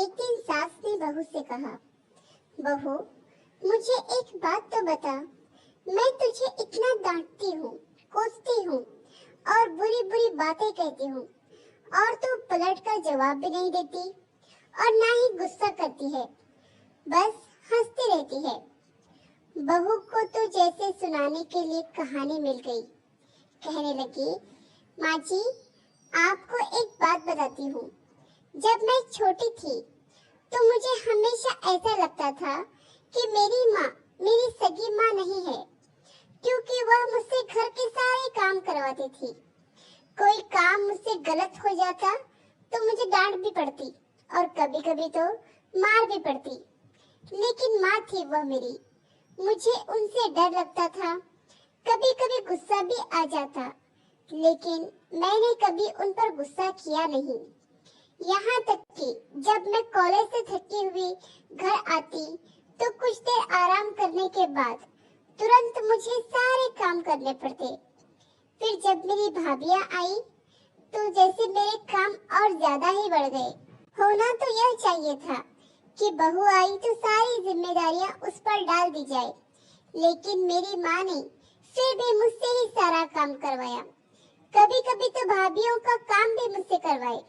एक दिन सास ने बहू से कहा, बहू मुझे एक बात तो बता, मैं तुझे इतना डांटती हूँ, कोसती हूँ और बुरी बुरी बातें कहती हूँ और तू पलट कर जवाब भी नहीं देती और ना ही गुस्सा करती है, बस हंसती रहती है। बहू को तो जैसे सुनाने के लिए कहानी मिल गई। कहने लगी, माँ जी आपको एक बात बताती हूँ। जब मैं छोटी थी तो मुझे हमेशा ऐसा लगता था कि मेरी माँ मेरी सगी माँ नहीं है, क्योंकि वह मुझसे घर के सारे काम करवाती थी। कोई काम मुझसे गलत हो जाता तो मुझे डांट भी पड़ती और कभी कभी तो मार भी पड़ती, लेकिन माँ थी वह मेरी। मुझे उनसे डर लगता था, कभी कभी गुस्सा भी आ जाता, लेकिन मैंने कभी उन पर गुस्सा किया नहीं। यहाँ तक कि जब मैं कॉलेज से थकी हुई घर आती तो कुछ देर आराम करने के बाद तुरंत मुझे सारे काम करने पड़ते। फिर जब मेरी भाभियाँ आई तो जैसे मेरे काम और ज्यादा ही बढ़ गए। होना तो यह चाहिए था कि बहू आई तो सारी जिम्मेदारियां उस पर डाल दी जाए, लेकिन मेरी माँ ने फिर भी मुझसे ही सारा काम करवाया। कभी कभी तो भाभीियों का काम भी मुझसे करवाए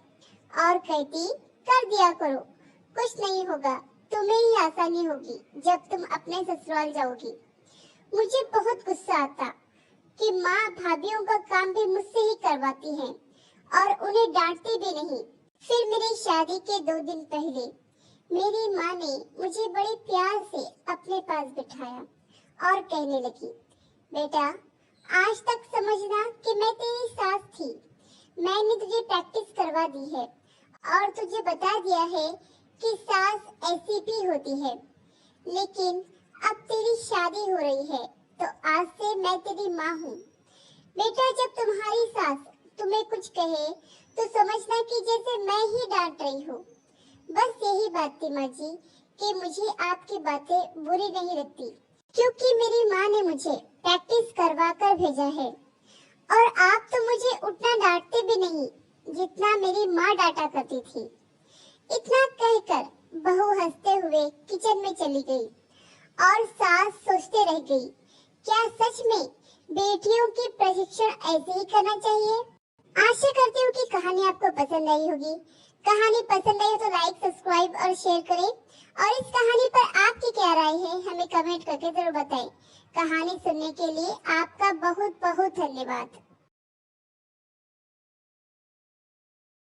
और कहती, कर दिया करो, कुछ नहीं होगा, तुम्हें ही आसानी होगी जब तुम अपने ससुराल जाओगी। मुझे बहुत गुस्सा आता कि माँ भाभीियों का काम भी मुझसे ही करवाती हैं और उन्हें डांटती भी नहीं। फिर मेरी शादी के 2 दिन पहले मेरी माँ ने मुझे बड़े प्यार से अपने पास बिठाया और कहने लगी, बेटा आज तक समझना कि मैं तेरी सास थी। मैंने तुझे प्रैक्टिस करवा दी है और तुझे बता दिया है कि सास ऐसी भी होती है, लेकिन अब तेरी शादी हो रही है तो आज से मैं तेरी माँ हूँ। बेटा जब तुम्हारी सास तुम्हें कुछ कहे तो समझना कि जैसे मैं ही डांट रही हूँ। बस यही बात थी माँ जी कि मुझे आपकी बातें बुरी नहीं लगती, क्योंकि मेरी माँ ने मुझे प्रैक्टिस करवा कर भेजा है और आप तो मुझे उतना डांटते भी नहीं जितना मेरी माँ डांटा करती थी। इतना कहकर बहू हंसते हुए किचन में चली गई और सास सोचते रह गई, क्या सच में बेटियों की प्रशिक्षण ऐसे ही करना चाहिए। आशा करती हूँ कि कहानी आपको पसंद आई होगी। कहानी पसंद आई तो लाइक, सब्सक्राइब और शेयर करें और इस कहानी पर आपकी क्या राय है हमें कमेंट करके जरूर बताएं। कहानी सुनने के लिए आपका बहुत बहुत धन्यवाद।